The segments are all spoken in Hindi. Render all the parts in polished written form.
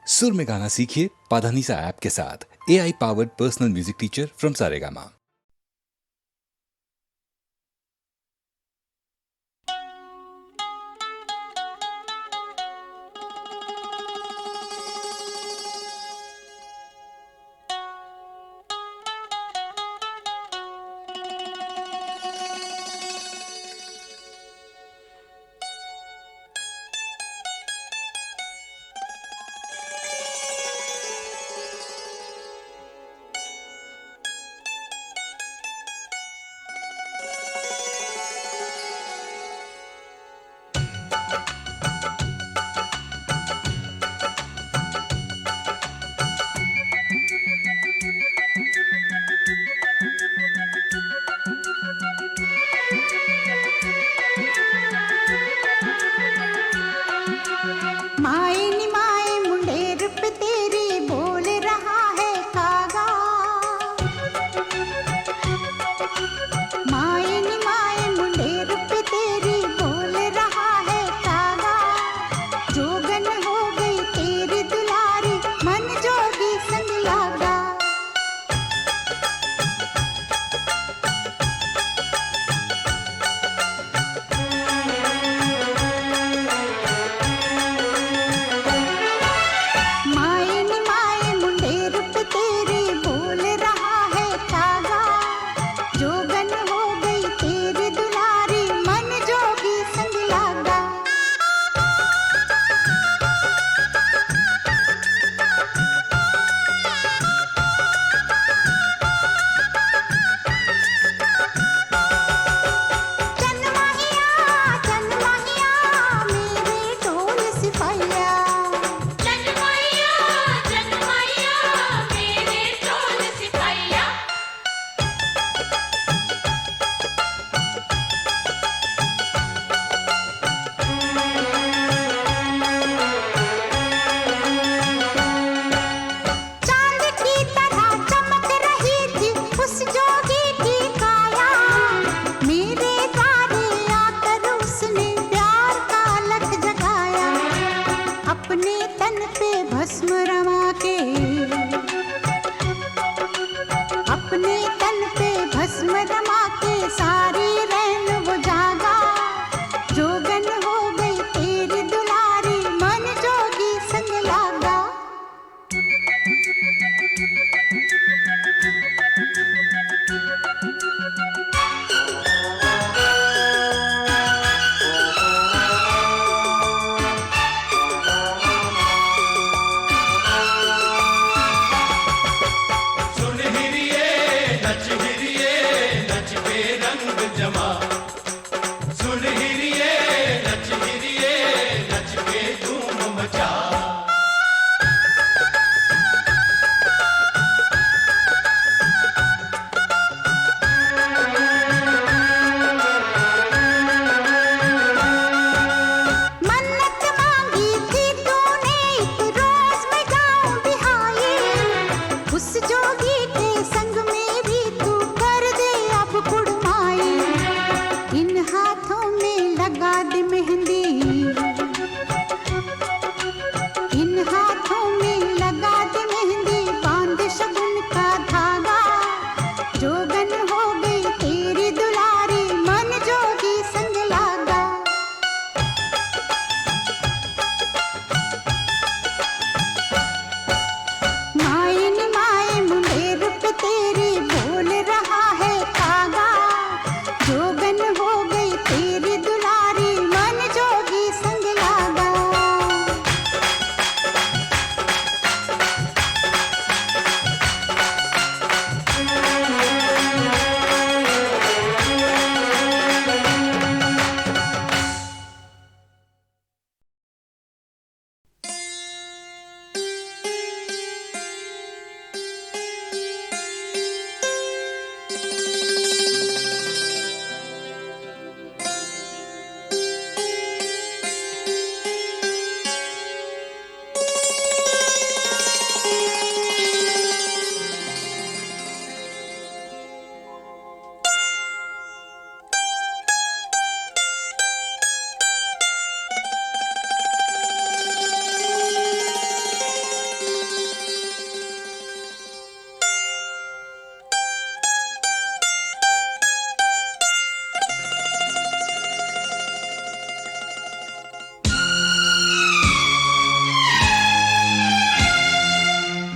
सुर में गाना सीखिए पाधानीसा ऐप के साथ। AI powered personal music teacher from Saregama.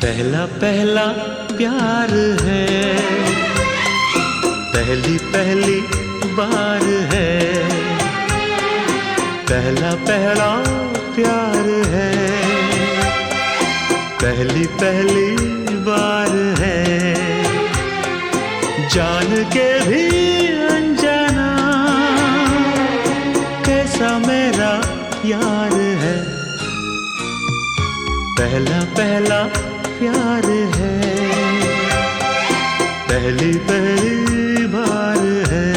पहला पहला प्यार है, पहली पहली बार है, पहला पहला प्यार है, पहली पहली बार है, जान के भी अनजाना कैसा मेरा यार है, पहला पहला प्यार है, पहली पहली बार है।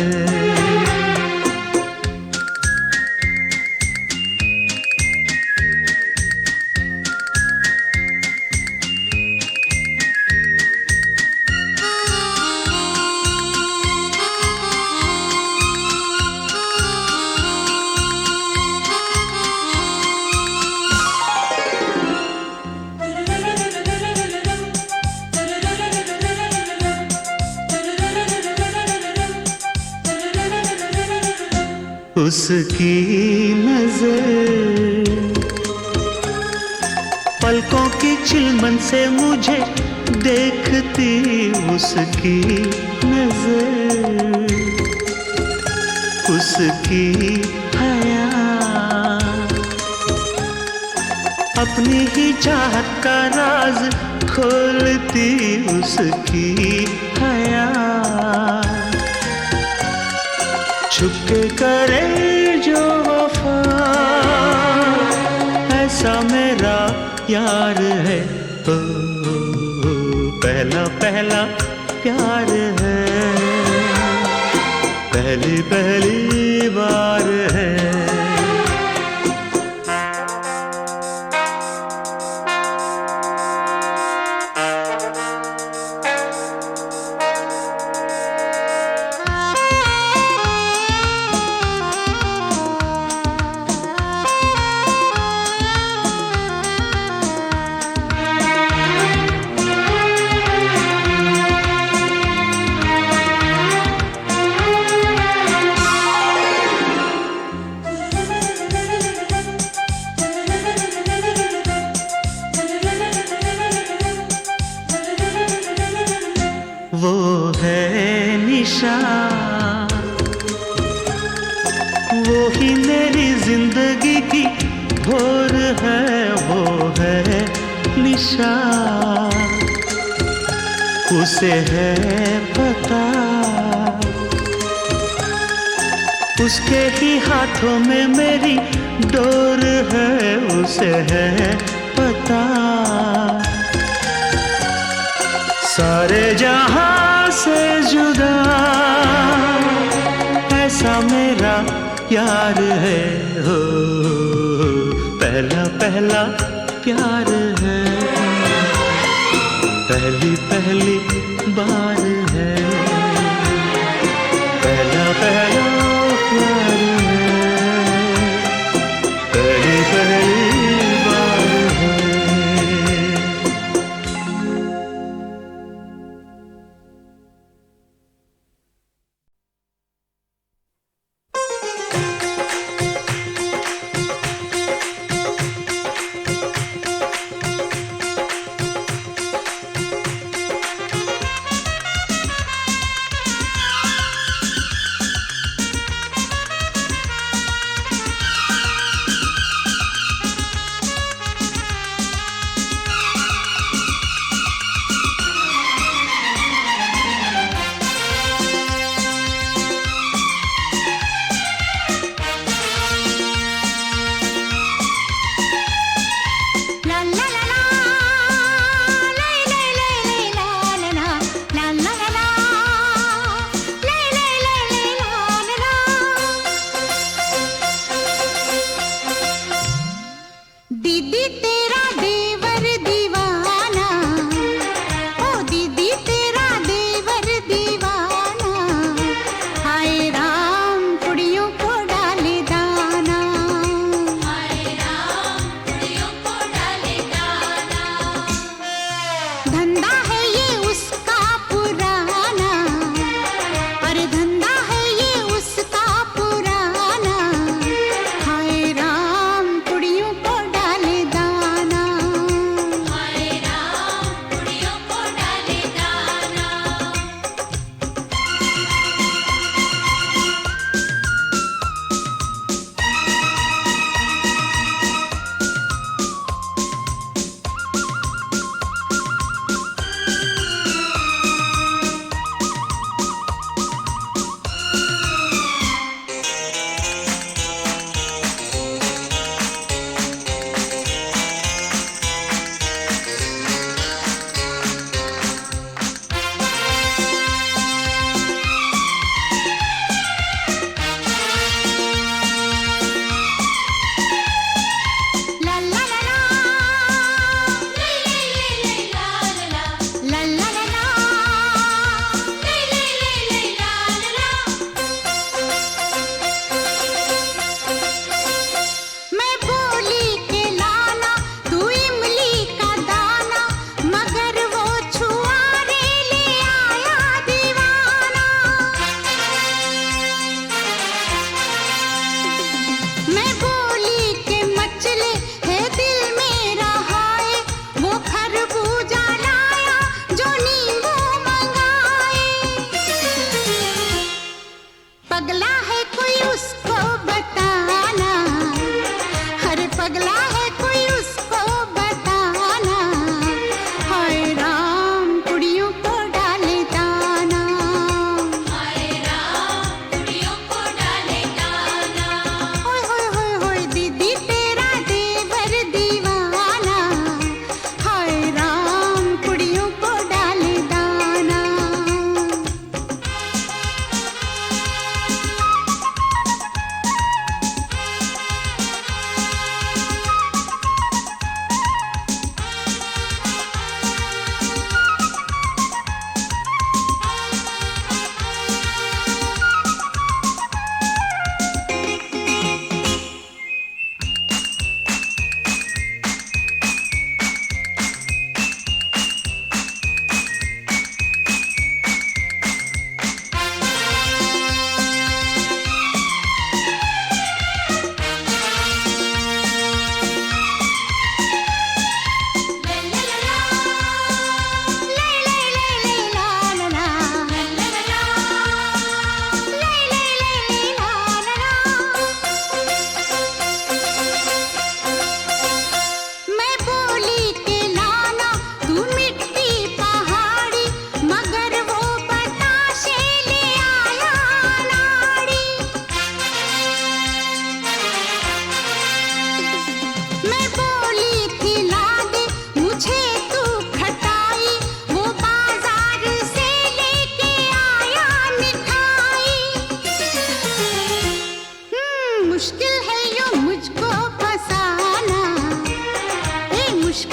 उसकी नजर पलकों की चिलमन से मुझे देखती, उसकी नजर उसकी हया अपनी ही चाहत का राज खोलती, उसकी हया छुपके करे जो वफा ऐसा मेरा यार है, ओ, पहला पहला प्यार है, पहली पहली बार है। वो है निशा, वो ही मेरी जिंदगी की भोर है, वो है निशा, उसे है पता, उसके ही हाथों में मेरी डोर है, उसे है पता, सारे जहां से जुदा ऐसा मेरा यार है, हो पहला पहला प्यार है, पहली पहली बार है, पहला पहला प्यार है, पहली पहली बार है।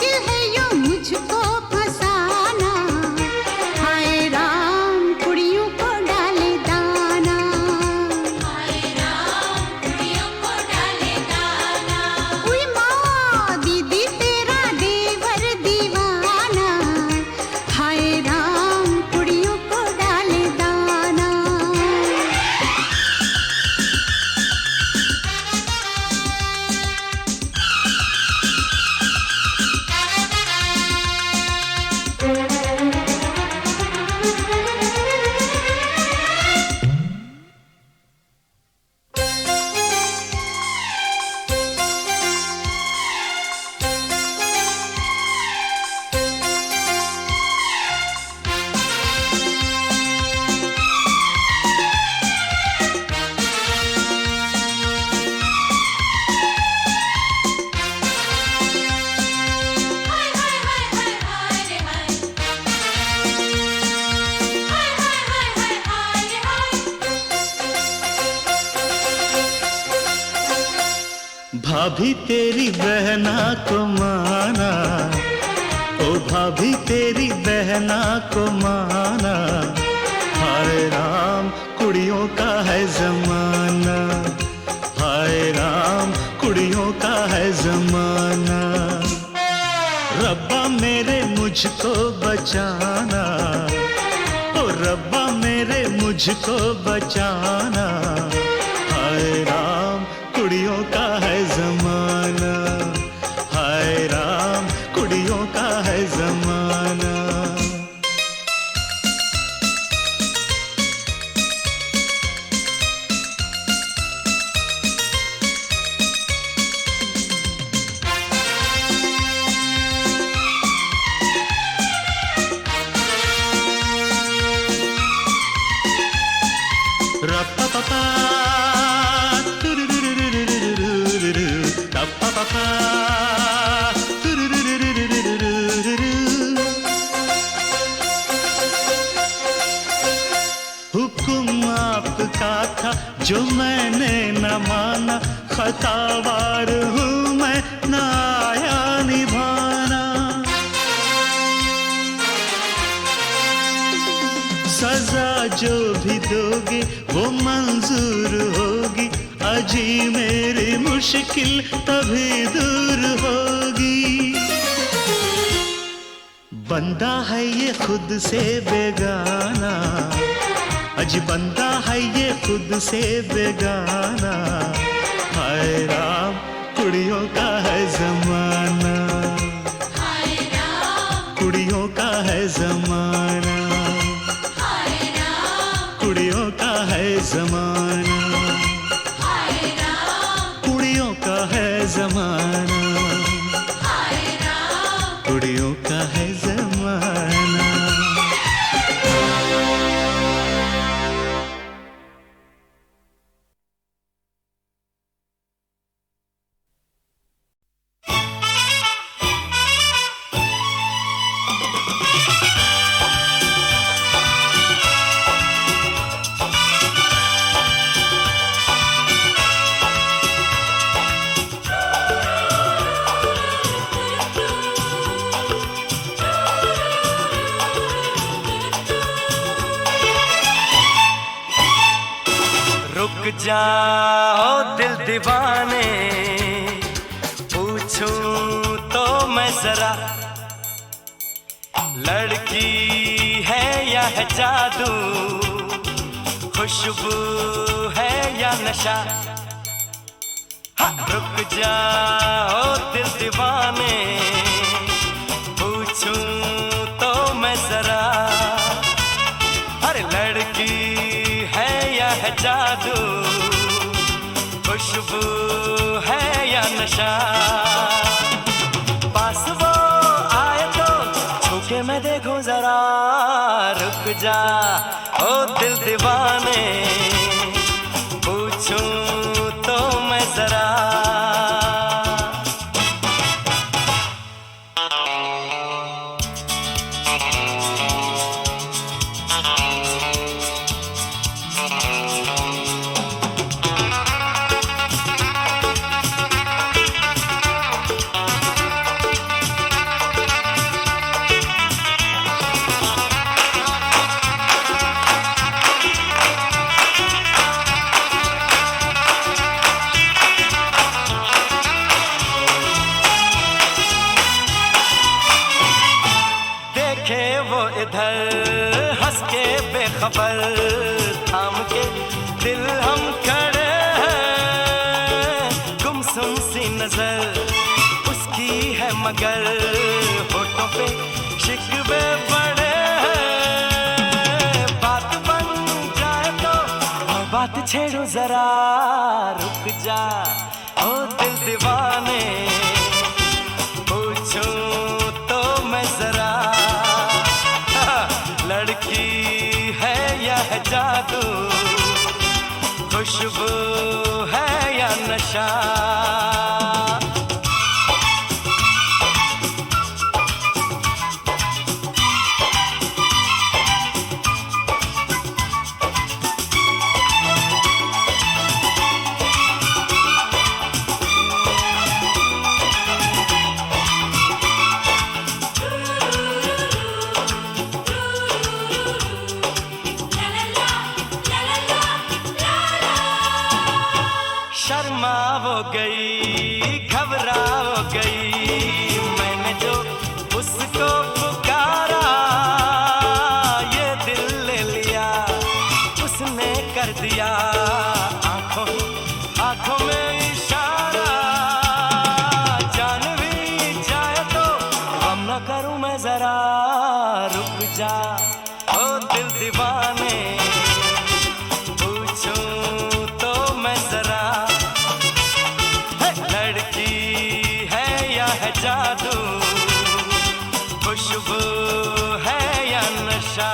मुश्किल है यूं मुझको फसाना, हाय राम कुड़ियों को डाले दाना, हाय राम कुड़ियों को डाले दाना। उई माँ दीदी तेरा देवर दीवाना, हाय राम कुड़ियों को डाले दाना। भाभी तेरी बहना को माना, ओ भाभी तेरी बहना को माना, हाय राम कुड़ियों का है जमाना, हाय राम कुड़ियों का है जमाना। रब्बा मेरे मुझको बचाना, ओ रब्बा मेरे मुझको बचाना, हाय राम कुड़ियों का है जमाना, हाय राम कुड़ियों का है जमाना। Ra-pa-pa-pa, tu-ru-ru-ru-ru-ru-ru-ru-ru, ra-pa-pa-pa, tu-ru-ru-ru-ru-ru-ru-ru-ru. हुक्म आपका था जो मैंने न माना, खतावार हूँ मैं न आया निभाना। सजा जो भी दोगे वो मंजूर होगी, अजी मेरी मुश्किल तभी दूर होगी। बंदा है ये खुद से बेगाना, अजी बंदा है ये खुद से बेगाना, हाय राम कुड़ियों का है जमाना, हाय राम कुड़ियों का है जमाना, कुड़ियों का है जमाना, हाय राम कुड़ियों का है जमाना, हाय राम कुड़ियों का है जमाना। रुक जाओ दिल दीवाने, पूछूं तो मैं जरा, लड़की है या है जादू, खुशबू है या नशा। हाँ, रुक जाओ दिल दीवाने, पूछूं तो मैं जरा, अरे लड़की है या है जादू, खुशबू है या नशा। पास वो आए तो छूके मैं देखूं जरा, रुक जा ओ दिल दीवाने, पूछूं तो मैं जरा। देखे वो इधर हंस के बेखबर, थाम के दिल हम खड़े हैं, गुमसुम सी नजर उसकी है मगर होठों पे शिकवे बड़े हैं। बात बन जाए तो बात छेड़ो जरा, रुक जा ओ दिल दीवाने, पूछूं तो मैं जरा, लड़की है या है जादू, खुशबू है या नशा। शर्मा वो गई, घबरा वो गई, मैंने जो उसको पुकारा, ये दिल ले लिया उसने कर दिया, आंखों में इशारा। जान भी जाए तो हम न करूं मैं जरा, रुक जा ओ दिल दीवाने, पूछूं तो मैं जरा, लड़की है या है जादू, खुशबू है या नशा।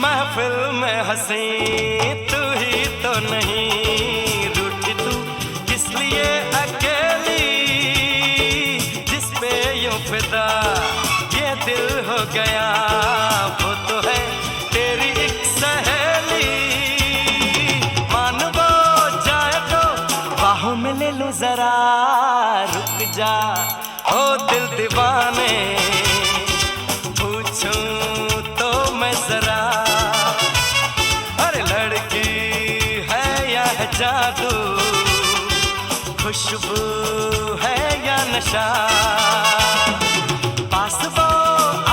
महफिल में हंसी तू ही तो नहीं, रूठी तू किस लिए अकेली, जिस पे यूं फिदा ये दिल हो गया, वो तो है तेरी एक सहेली। मान वो जाए तो बाहों में ले लो जरा, रुक जा ओ दिल दीवाने, पूछूं तो मैं जरा, जादू, खुशबू है या नशा। पास वो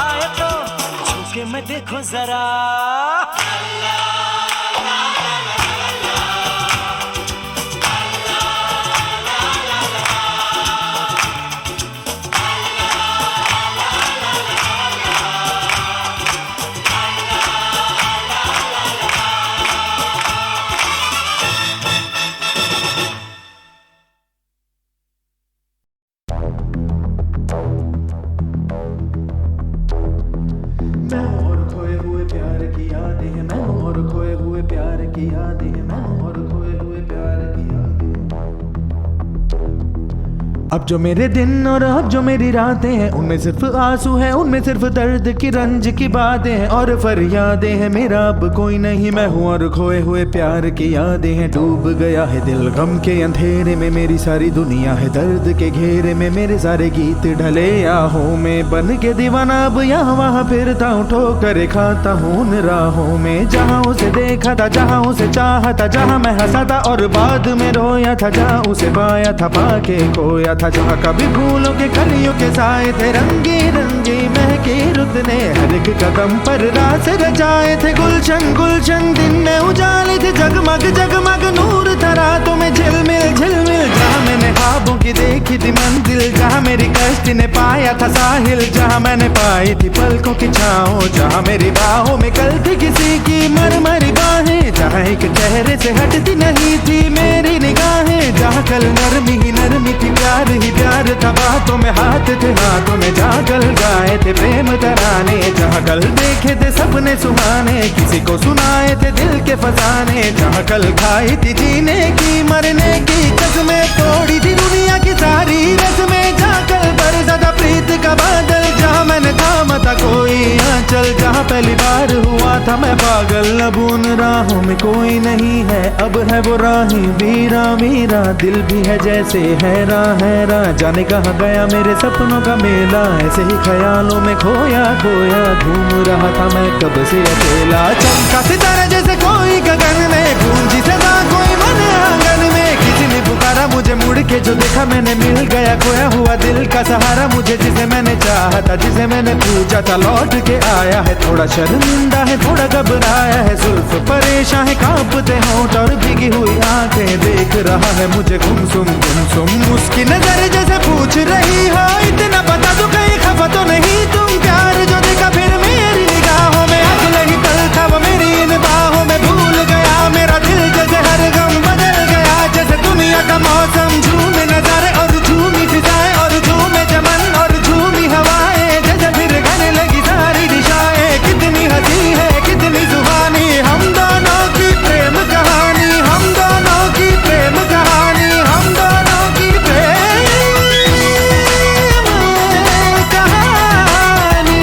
आए तो छू के मैं देखो जरा, अब जो मेरे दिन और अब जो मेरी रातें हैं, उनमें सिर्फ आंसू हैं, उनमें सिर्फ दर्द की रंज की बातें हैं और फरियादें हैं। मेरा अब कोई नहीं मैं हूँ और खोए हुए प्यार की यादें हैं। डूब गया है दिल गम के अंधेरे में, मेरी सारी दुनिया है दर्द के घेरे में। मेरे सारे गीत ढले आहों में, बन के दीवाना अब यहाँ वहाँ फिरता हूँ, ठोकर खाता हूँ उन राहों में। जहाँ उसे देखा था, जहाँ उसे चाहा था, जहाँ मैं हंसा था और बाद में रोया था, जहाँ उसे पाया था पाके खोया था, जहाँ कभी फूलों के कलियों के साए थे, रंगी रंगी महकी रुत ने हर एक कदम पर रास रचाए थे। गुलशन गुलशन दिन में उजाले थे, जगमग जगमग नूर था रातों में झिलमिल झिलमिल। जहाँ मैंने ख्वाबों की देखी थी मंजिल, जहाँ मेरी कश्ती ने पाया था साहिल, जहाँ मैंने पाई थी पलकों की छाँव, जहाँ मेरी बाहों में कल थी किसी की मरमरी बाहें, जहाँ एक चेहरे से हटती नहीं थी मेरी निगाहें, जहाँ कल नरमी ही नरमी थी, प्यार ही प्यार था, बातों में हाथ थे, हाथों में जागल गाए थे प्रेम तराने, जहाँ कल देखे थे सपने सुहाने, किसी को सुनाए थे दिल के फसाने, जहाँ कल खाई थी जीने की मरने की कसमें, तोड़ी थी दुनिया की सारी रस्में, जहाँ कल बरसा था प्रीत का बादल जहाँ मैंने थामा था कोई आंचल, जहाँ पहली बार हुआ था मैं पागल। अब उन राहों में कोई नहीं है, अब है वो राही वीरा मेरा दिल भी है जैसे हैरान हैरान, जाने कहाँ गया मेरे सपनों का मेला। ऐसे ही ख्यालों में खोया खोया घूम रहा था मैं कब से अकेला। चमका सितारा जैसे कोई गगन में, गूंजी सदा कोई मन आंगन में, किसी ने पुकारा मुझे मुड़ के जो देखा मैंने, मिल गया खोया हुआ दिल का सहारा मुझे, जिसे मैंने चाहा था जिसे मैंने पूछा था लौट के आया है। थोड़ा शर्मिंदा है थोड़ा घबराया है, जुल्फ परेशान है कांपते होंठ और भीगी हुई आंखें, देख रहा है मुझे गुमसुम उसकी नजर जैसे पूछ रही हो इतना बता दो कहीं खफा तो नहीं तुम। प्यार जो देखा फिर मेरी निगाहों में, अगले ही पल था वो मेरी इन बाहों में, भूल गया मेरा दिल जैसे हर गम बदल गया, जैसे दुनिया का मौसम झूमे नजारे और झूमी फिजाएं और झूमे चमन और झूमी हवाएं, जैसे फिर गाने लगी सारी दिशाएं। कितनी हंसी है कितनी जुबानी, हम दोनों की प्रेम कहानी, हम दोनों की प्रेम कहानी, हम दोनों की प्रेम कहानी।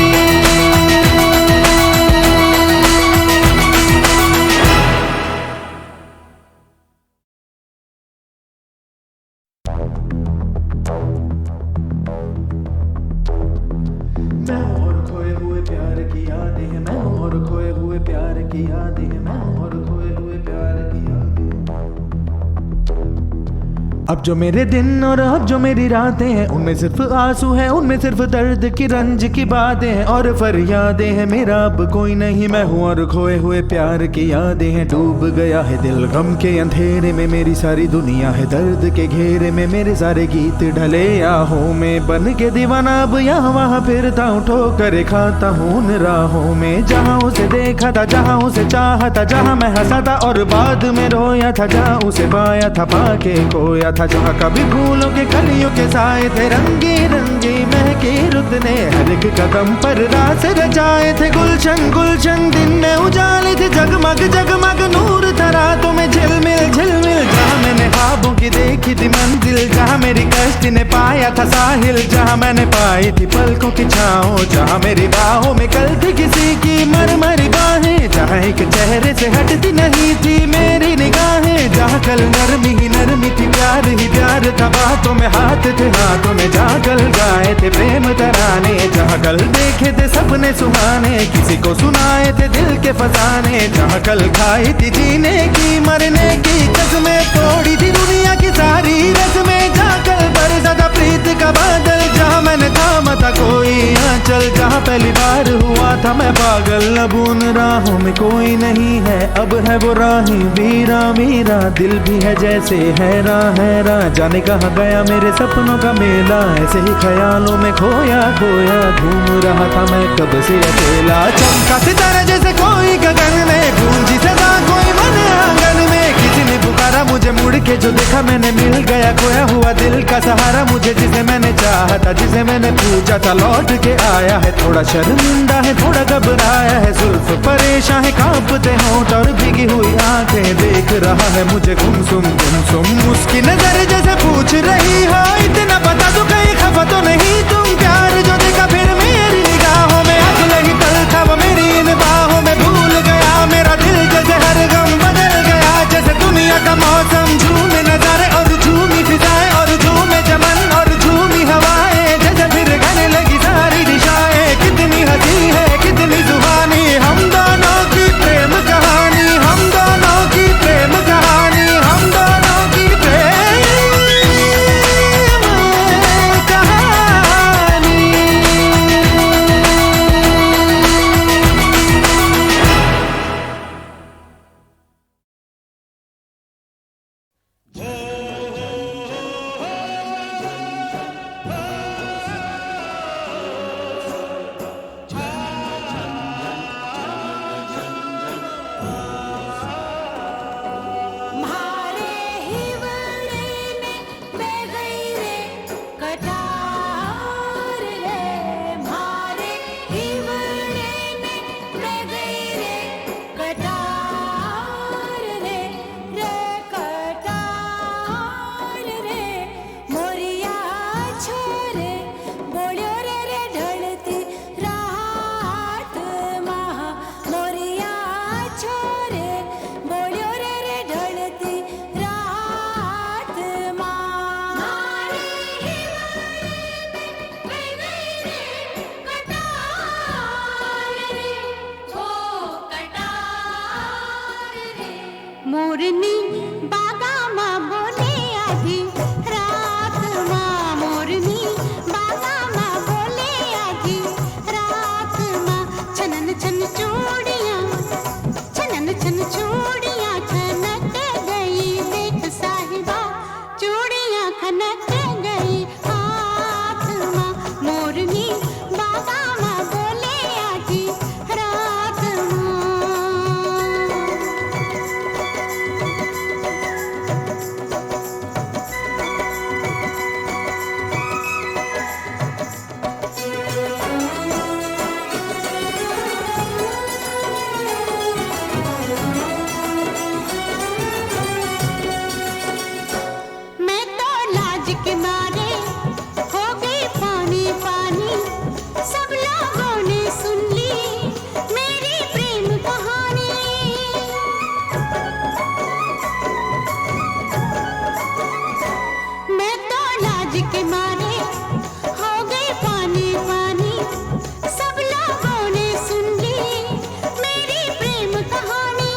मैं हूँ और खोए हुए प्यार की यादें हैं, मैं हूँ और खोए हुए प्यार की यादें हैं, मैं हूँ और खोए हुए प्यार की यादें। अब जो मेरे दिन और अब जो मेरी रातें हैं, उनमें सिर्फ आंसू है, उनमें सिर्फ दर्द की रंज की बातें हैं और फरियादें हैं। मेरा अब कोई नहीं, मैं हूँ और खोए हुए प्यार की यादें हैं। डूब गया है दिल गम के अंधेरे में, मेरी सारी दुनिया है दर्द के घेरे में, मेरे सारे गीत ढले आहों में, बन के दीवाना अब यहाँ वहाँ फिरता हूँ, ठोकर खाता हूँ उन राहों में। जहाँ उसे देखा था जहाँ उसे चाहा था, जहाँ मैं हंसा था और बाद में रोया था, जहाँ उसे पाया था पाके खोया था, जहाँ कभी फूलों के कलियों के साए थे, रंगी रंगी महके रुत ने हर एक कदम पर रास रचाए थे। गुलशन गुलशन दिन में उजाले थे, जगमग जगमग नूर था रातों में, झिलमिल झिलमिल जहाँ मैंने ख्वाबों की देखी थी मंजिल, जहाँ मेरी कश्ती ने पाया था साहिल, जहाँ मैंने पाई थी पलकों की छाओ, जहाँ मेरी बाहों में कल थी किसी की मरमरी बाहें, जहाँ एक चेहरे से हटती नहीं थी मेरी निगाहें, जहाँ कल नरमी ही नरमी थी प्यार ही प्यार था, बातों में हाथ थे हाथों में, जहाँ कल गाए थे प्रेम तराने, जहाँ कल देखे थे सपने सुहाने, किसी को सुनाए थे दिल के फसाने, जहाँ कल खाई थी जीने की मरने की कसमें, तोड़ी थी दुनिया की सारी रस्में, जहाँ कल बरसा था प्रीत का बादल, जहाँ मैंने थामा था कोई आंचल, जहाँ पहली बार हुआ था मैं पागल। अब उन राहों में कोई नहीं है, अब है वो राही वीरा मेरा दिल भी है जैसे हैरान हैरान, जाने कहाँ गया मेरे सपनों का मेला। ऐसे ही ख्यालों में खोया खोया घूम रहा था मैं कब से अकेला। चमका सितारा जैसे कोई गगन में, गूंजी सदा कोई मन आंगन में, किसी ने पुकारा मुझे मुड़ के जो देखा मैंने, मिल गया खोया हुआ दिल का सहारा मुझे, जिसे मैंने चाहा था जिसे मैंने पूछा था लौट के आया है। थोड़ा शर्मिंदा है थोड़ा घबराया है, जुल्फ परेशान है कांपते होंठ और भीगी हुई आंखें, देख रहा है मुझे गुमसुम उसकी नजर जैसे पूछ रही हो इतना बता दो कहीं खफा तो नहीं तुम। प्यार जो देखा फिर मेरी निगाहों में, अगले ही पल था वो मेरी इन बाहों में, भूल गया मेरा दिल जैसे हर गम बदल गया, जैसे दुनिया का मौसम झूमे नजारे और झूमी फिजाएं और झूमे चमन और झूमी हवाएं, जैसे फिर गाने लगी सारी दिशाएं। कितनी हंसी है कितनी जुबानी, हम दोनों की प्रेम कहानी, हम दोनों की प्रेम कहानी, हम दोनों की प्रेम कहानी। मोरनी बागा माँ बोले आधी रात माँ, मोरनी बागा माँ बोले आधी रात माँ। छनन छन चूड़ियाँ, छनन छन चूड़ियाँ खनक गई, देख साहिबा चूड़ियाँ खनक गई हाथ माँ। मोरनी बागा माँ बोले आधी रात माँ। मैं तो लाज के मारे हो गई पानी पानी, सब लोगों ने सुन ली मेरी प्रेम कहानी। मैं तो लाज के मारे हो गई पानी पानी, सब लोगों ने सुन ली मेरी प्रेम कहानी।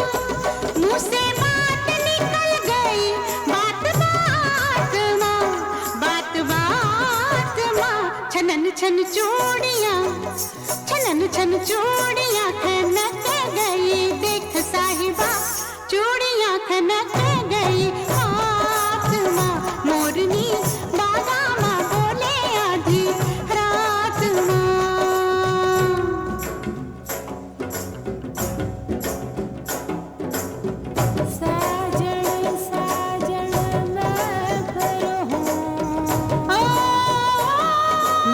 मुँह से बात निकल गई, बात बात माँ, बात बात माँ। छनन छन चूड़ियाँ, छनन छन चूड़ियाँ खनक गई, देख साहिबा चूड़ियाँ खनक गई हाथ माँ। मोरनी बागा माँ बोले आधी रात माँ। साजन साजन मैं फिर हूँ,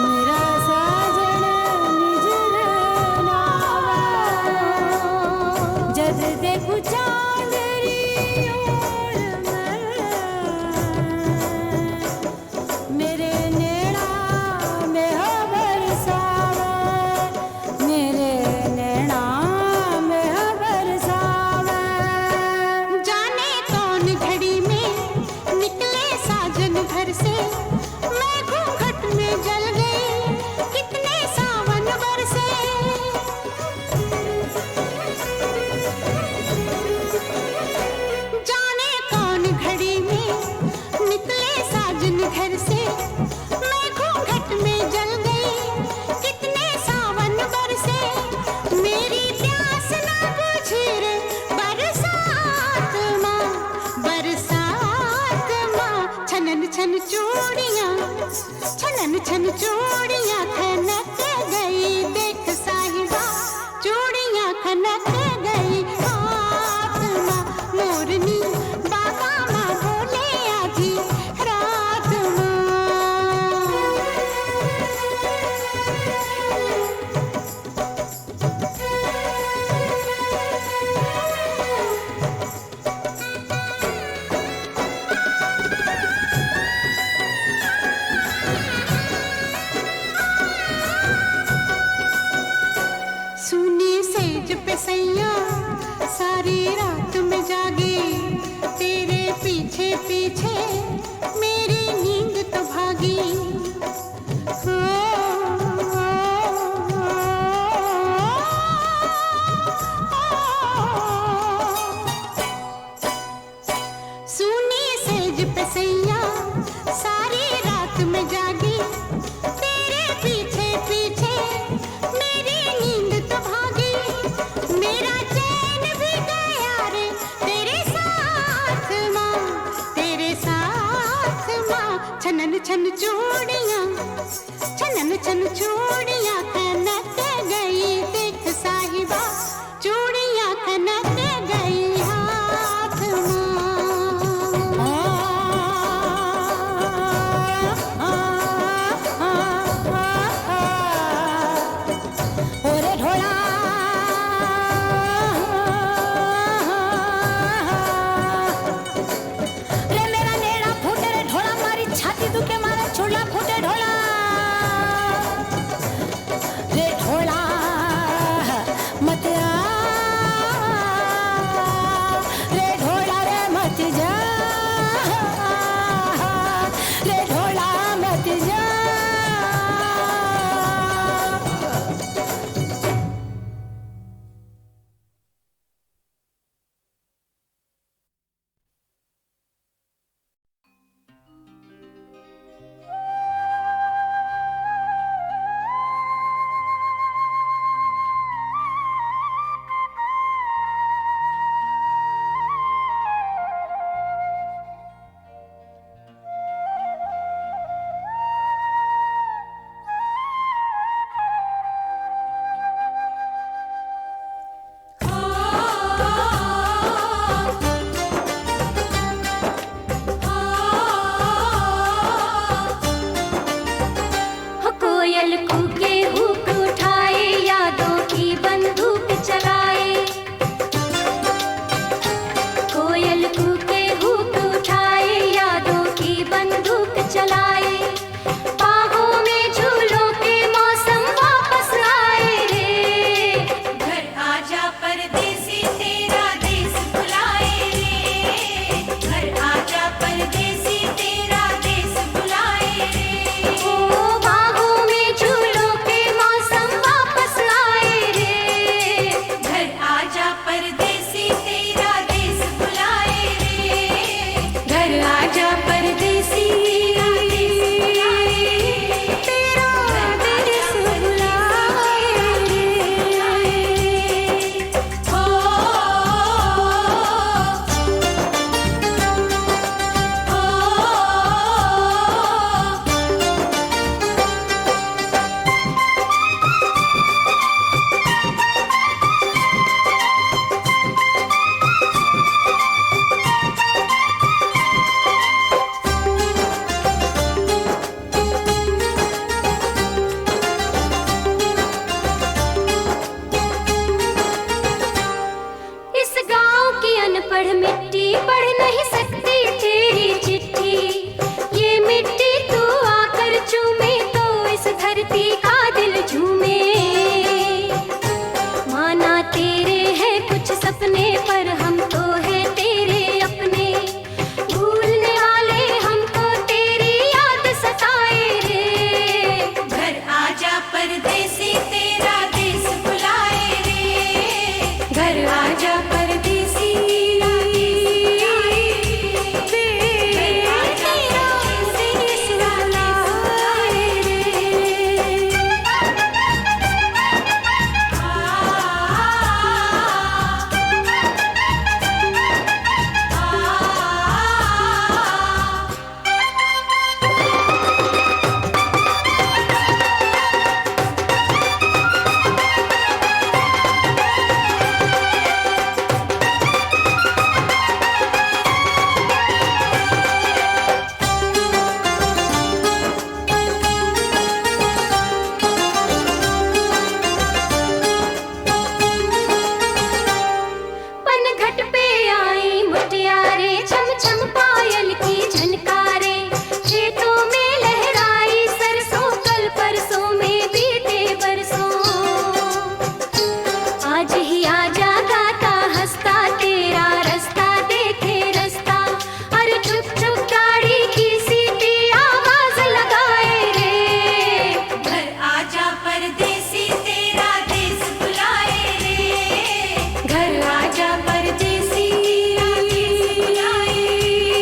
मेरा साजन निजर नावा। जब देखूं चांदनी ओर मेरे नैना में हो बरसावे, मेरे नैना में हो बरसावे। जाने कौन घड़ी में निकले साजन घर से, मैं घूंघट में जल गई, कितने सावन बरसे। जाने कौन घड़ी में निकले साजन घर से, मैं घूंघट में जल गई, कितने सावन बरसे। मेरी प्यास ना बुझी रे बरसात माँ, बरसात माँ। छनन छन चूड़ियाँ, छनन छन चूड़ियाँ खनक गई, देख साहिबा चूड़ियाँ खनक गई हाथ माँ। मोरनी बागा माँ बोले आधी रात माँ। सुनी सेज पे सैया सारी रात में जागी, तेरे पीछे पीछे मेरी नींद तो भागी। हो, सुनी सेज पे सैया सारी रात में जागी, तेरे पीछे पीछे मेरी नींद तो भागी। मेरा चैन भी गया रे तेरे साथ माँ, तेरे साथ माँ। छनन छन चूड़ियाँ, छनन छन चूड़ियाँ खनक गई, देख साहिबा चूड़ियाँ खनक गई हाथ माँ। ओरे ढोला रे मेरा नेड़ा फूटे रे ढोला, मारी छाती दुखे मारा छोला फूटे ढोला। पढ़ मिट्टी, पढ़ नहीं सकती तेरी चिट्ठी। ये मिट्टी तू आकर चूमे तो इस धरती का दिल झूमे। माना तेरे हैं कुछ सपने पर हम तो है तेरे अपने। भूलने वाले हमको तेरी याद सताए रे। घर आजा परदेसी तेरा देश बुलाए रे। घर आजा परदेसी तेरा देश बुलाए रे। पनघट पे आई मुटियारे, छम छम पायल की झनकारे। खेतों में लहराई सरसों, कल परसों में बीते बरसों। आज ही आजा गाता हंसता तेरा रास्ता देखे रास्ता। अरे चुप चुप गाड़ी की सीटी आवाज लगाए रे। घर आजा परदेसी तेरा देश बुलाए रे। घर आजा परदेसी तेरा देश बुलाए रे।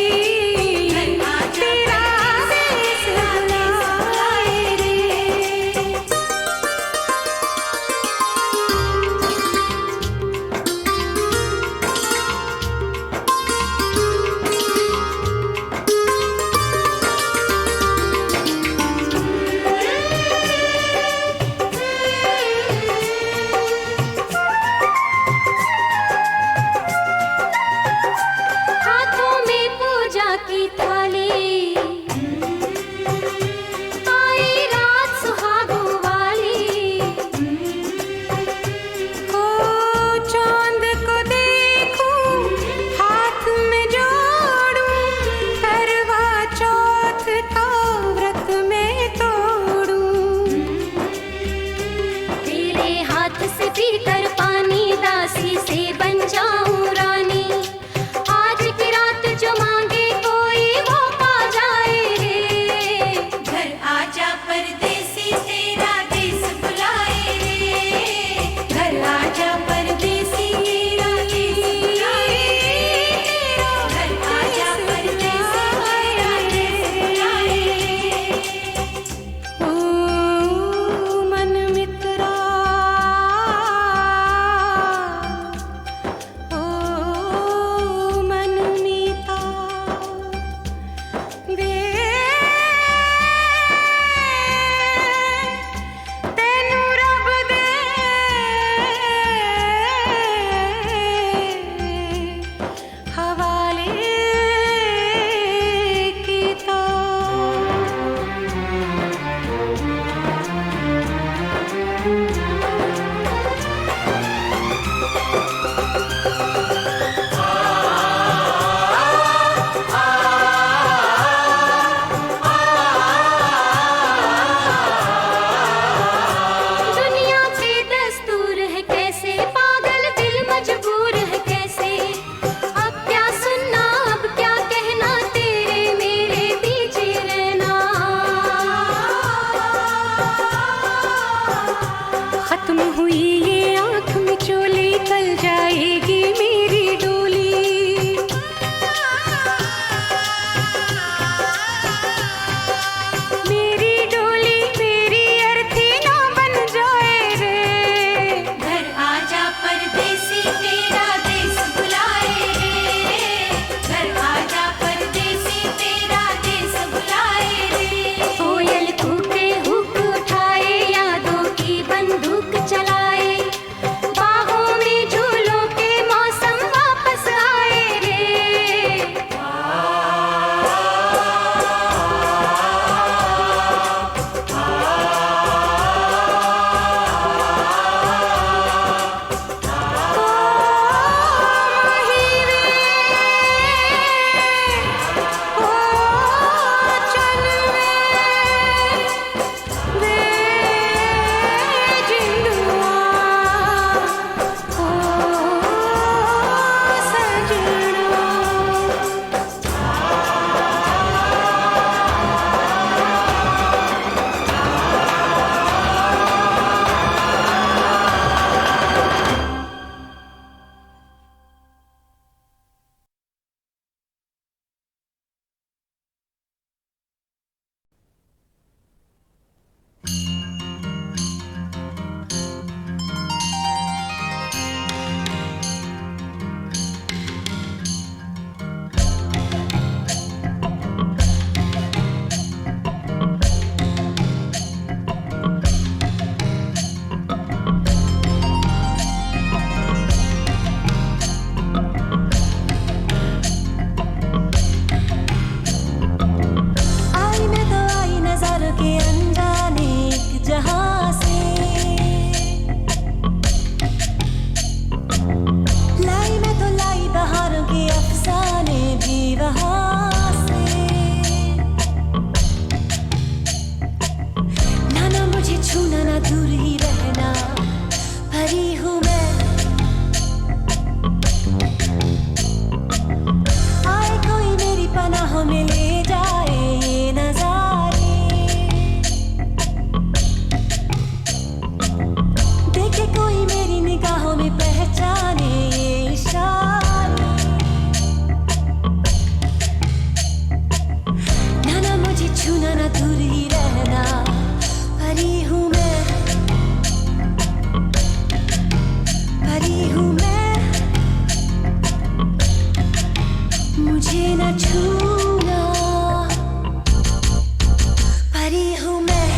मुझे न छूना, परी हूँ मैं।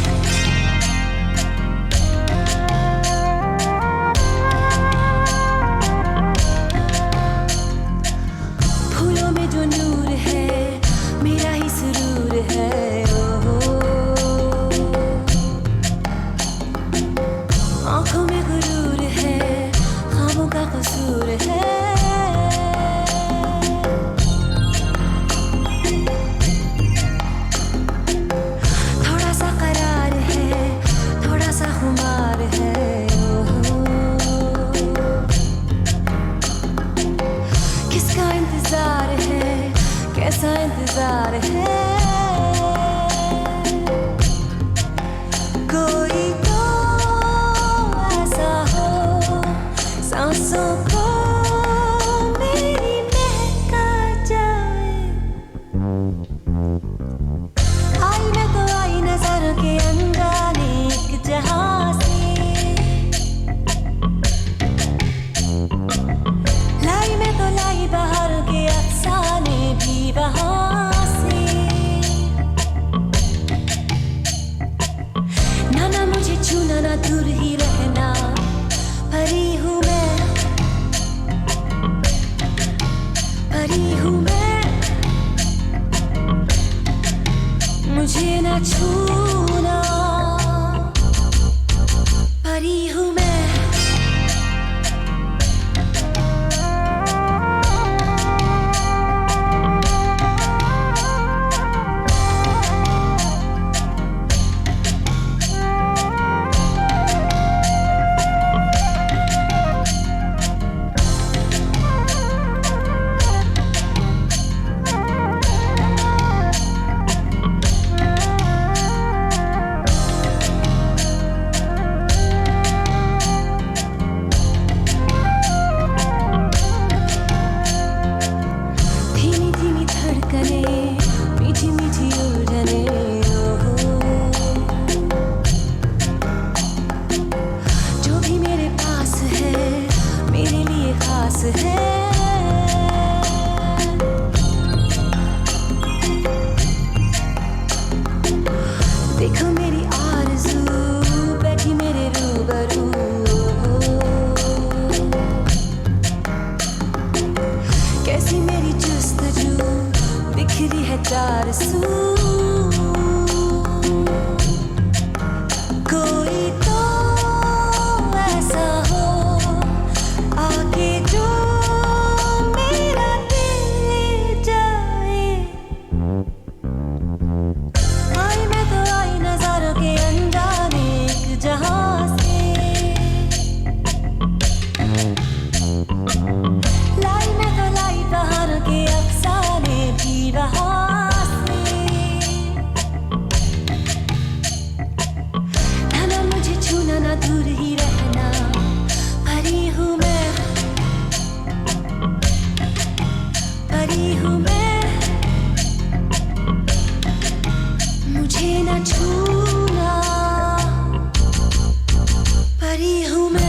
फूलों में जो नूर है मेरा ही सुरूर है, आँखों में गुरूर है, ख्वाबों का कसूर है। थोड़ा सा करार है, थोड़ा सा खुमार है, किसका इंतजार है, कैसा इंतजार है। कोई तो ऐसा हो सांसों को मेरी महका जाए। आई मैं तो आई नजर के अनजाने एक जहां से, लाई मैं तो लाई बाहर के अफसाने भी वहां से। ना मुझे छूना, ना दूर ही रहना, परी हूँ मैं, परी हूँ मैं। मुझे न छूना, परी हूँ मैं। धीमी धीमी धड़कने, मीठी मीठी उलझने, जो भी मेरे पास है मेरे लिए खास है। देखो मेरी आरज़ू बैठी मेरे रूबरू, कैसी मेरी जुस्तजू बिखरी है चार सू। कोई तो ऐसा हो आके जो मेरा दिल ले जाए। आई मैं तो आई नज़ारों के अनजाने एक जहां से, लाई मैं तो लाई बाहर के अफसाने भी वहां से। ना मुझे छूना, ना दूर ही रहना, परी हूँ मैं, परी हूँ मैं। मुझे न छूना, परी हूँ मैं।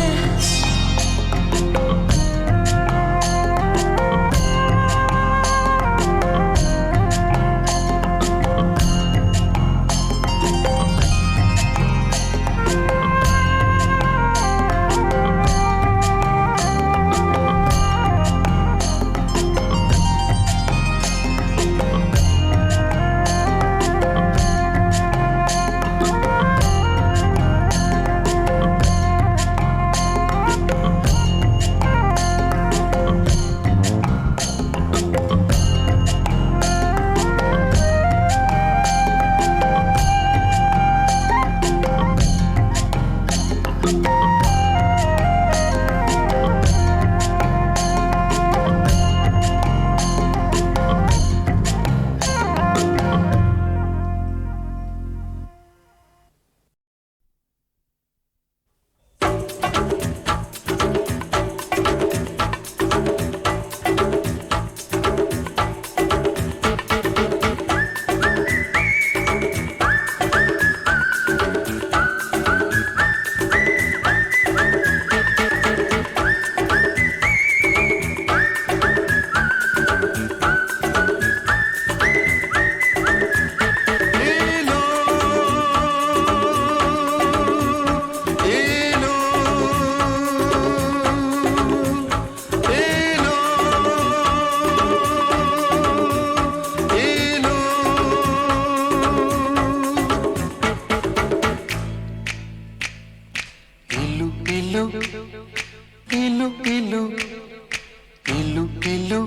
इलू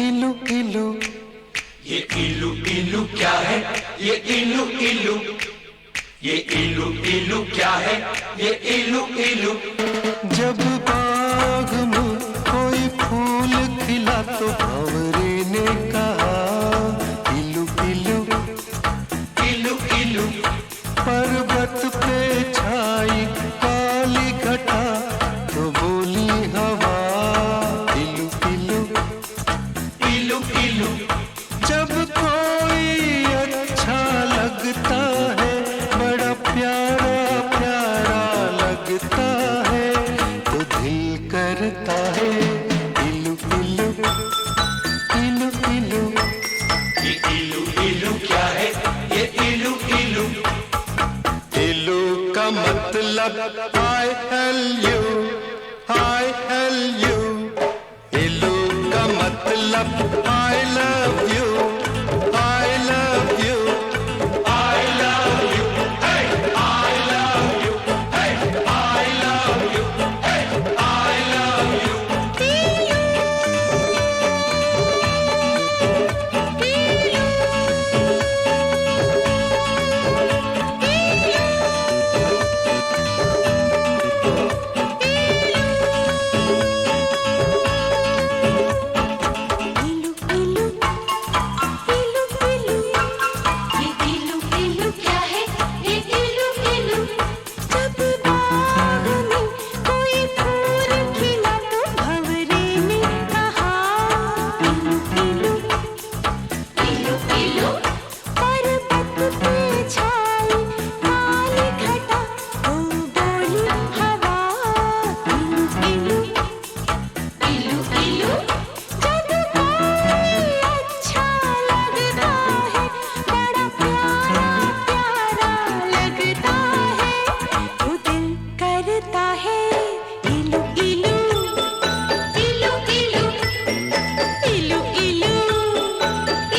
इलू इलू ये इलू इलू क्या है? ये इलू इलू, ये इलू इलू क्या है? ये इलू इलू। जब बाग में कोई फूल खिला तो भंवरे ने कहा इलू इलू इलू इलू। पर्वत पे छाई काली घटा तो बोली हवा इलू इलू इलू इलू। जब कोई अच्छा लगता है, बड़ा प्यारा प्यारा लगता है, तो दिल करता है इलू इलू इलू इलू। ये इलू इलू क्या है? ये इलू इलू। इलू का मतलब I L U। इलू का मतलब I love you, I love you, I love you, hey, I love you, hey, I love you, hey, I love you। इलू इलू इलू इलू। ये इलू इलू क्या है? ये इलू इलू। जब बाग में कोई फूल खिला तो भंवरे ने कहा इलू इलू इलू इलू। पर्वत पे छाई काली घटा तो बोली हवा इलू इलू इलू इलू। जब कोई अच्छा लगता है, बड़ा प्यारा प्यारा लगता है, तो दिल करता है इलू इलू इलू इलू। इलू इलू।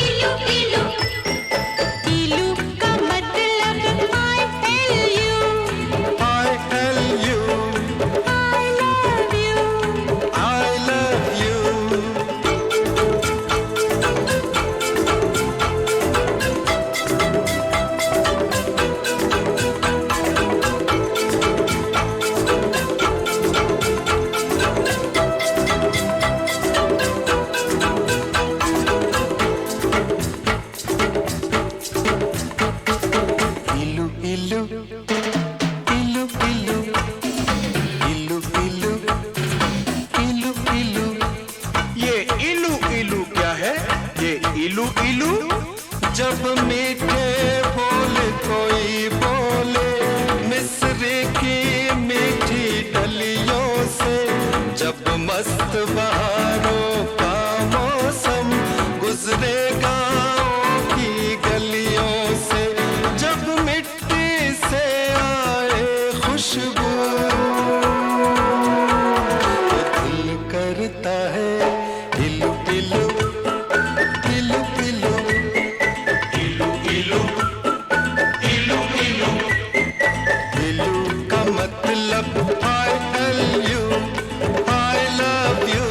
इलू इलू। इलू का मतलब I tell you, I L U, I love you। I love you। इलू इलू इलू इलू इलू इलू इलू इलू। ये इलू इलू क्या है? ये इलू इलू। जब मीठे बोल कोई बोले मिस्र की मीठी डलियों से, जब मस्त बहारों का मौसम गुजरे गाँव की गलियों से, जब मिट्टी से आए खुशबू तो दिल करता है इलू इलू इलू इलू इलू इलू इलू इलू। इलू का मतलब I L U, I love you,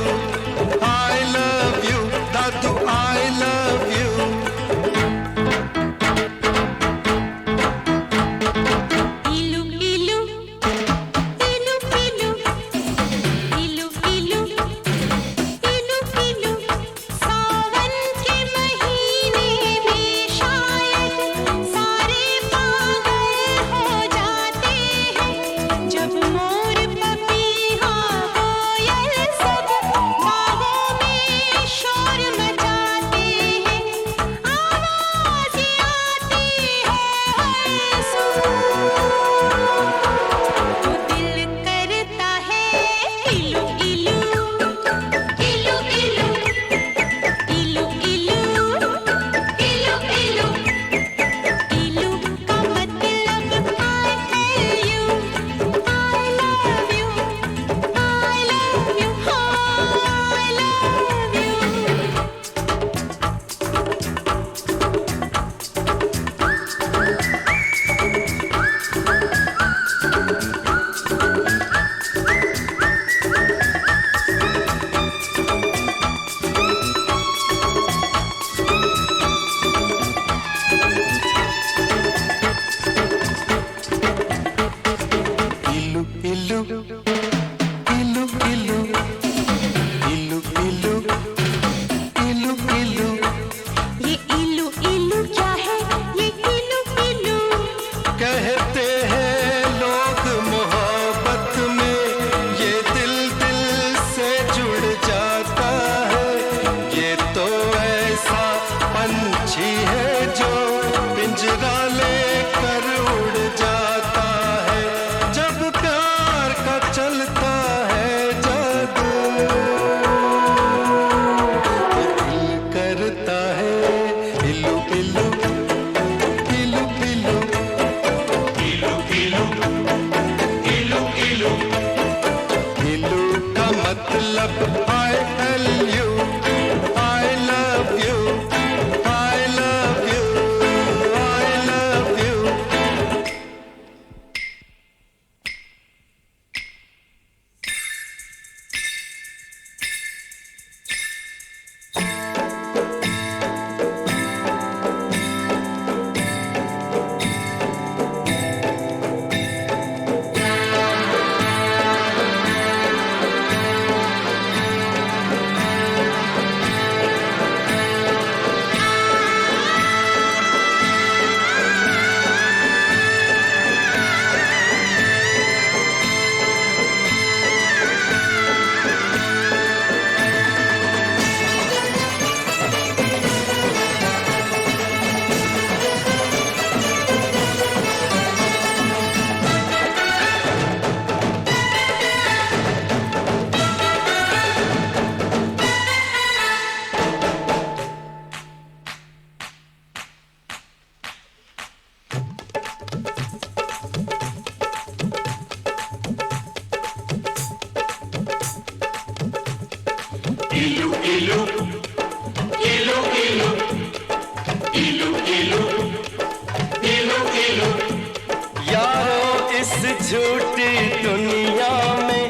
झूठी दुनिया में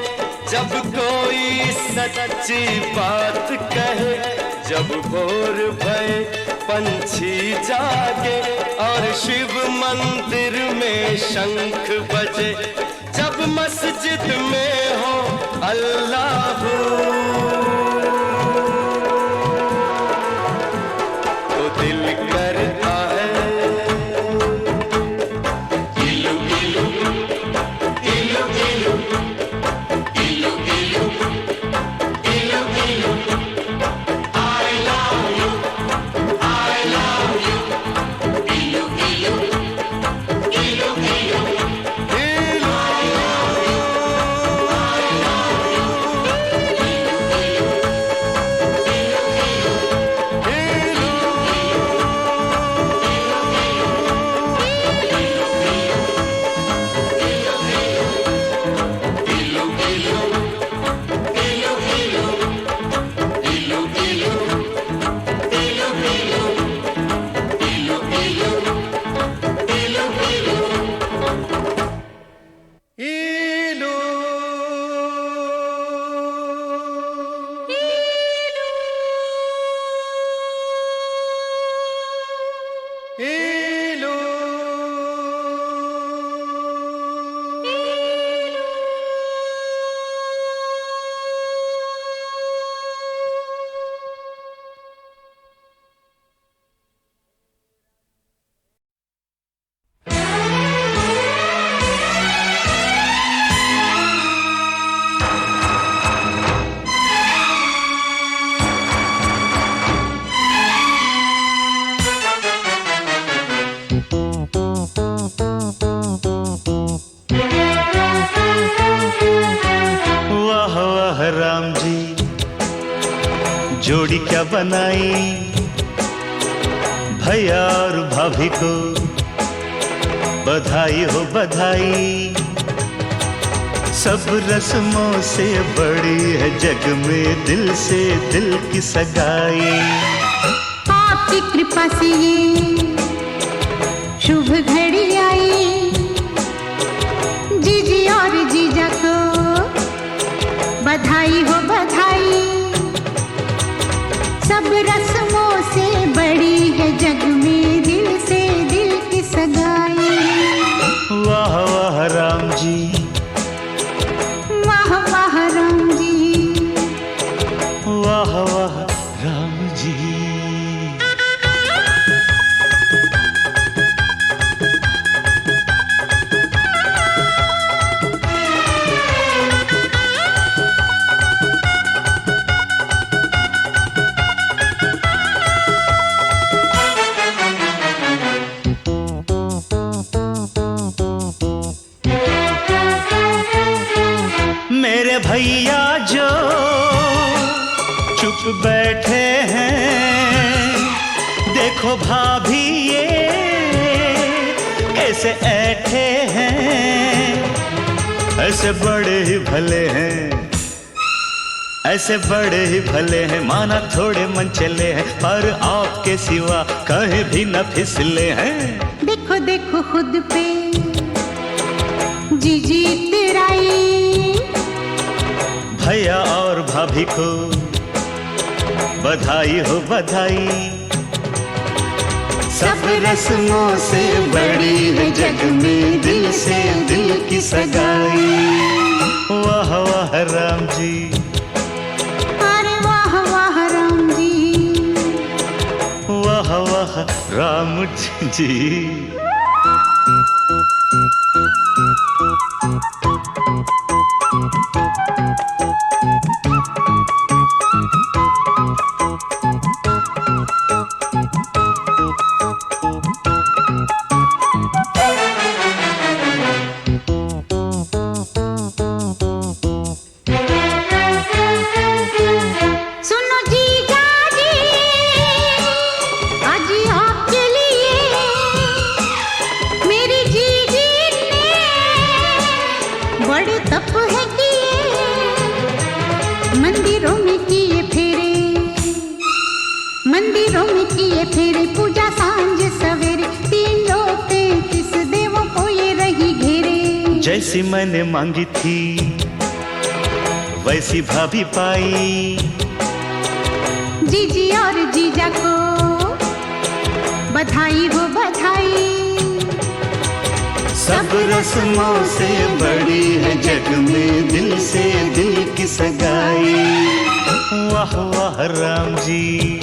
जब कोई सच्ची बात कहे, जब भोर भये पंछी जागे और शिव मंदिर में शंख बजे, जब मस्जिद में हो अल्लाह तो दिल करता है इलू इलू इलू इलू इलू इलू इलू इलू I love you, I love you, इलू इलू इलू इलू इलू राम जी जोड़ी क्या बनाई, भैया और भाभी को बधाई हो बधाई। सब रस्मों से बड़ी है जग में दिल से दिल की सगाई। आपकी कृपा से ये शुभ घड़ी आई, जीजी और जीजा को बधाई हो बधाई। सब रस्मों से बड़ी है जग में दिल से दिल की सगाई। वाह वाह राम जी, वाह वाह राम जी, वाह वाह राम जी। मेरे भैया जो चुप बैठे हैं, देखो भाभी ये कैसे ऐठे हैं। ऐसे बड़े ही भले हैं, ऐसे बड़े ही भले हैं, माना थोड़े मन चले हैं, पर आपके सिवा कहीं भी न फिसले हैं। देखो देखो खुद पे जीजी तेराई, भैया और भाभी को बधाई हो बधाई। सब रस्मों से बड़ी है जग में दिल से दिल की सगाई। वाह वाह राम जी, अरे वाह वाह राम जी, वाह वाह राम जी। सुनो जीजा जी, आज आपके लिए मेरी जीजी ने बड़े तप है किए, मंदिरों में किए फेरे, मंदिरों में किए फेरे, पूजा सांझ सवेरे, 3 लोग 33 देवों को ये रही घेरे। जैसी मैंने मांगी थी वैसी भाभी पाई। जीजी और जीजा को बधाई हो बधाई। सब रस्मों से बड़ी है जग में दिल से दिल की सगाई। वाह वाह राम जी।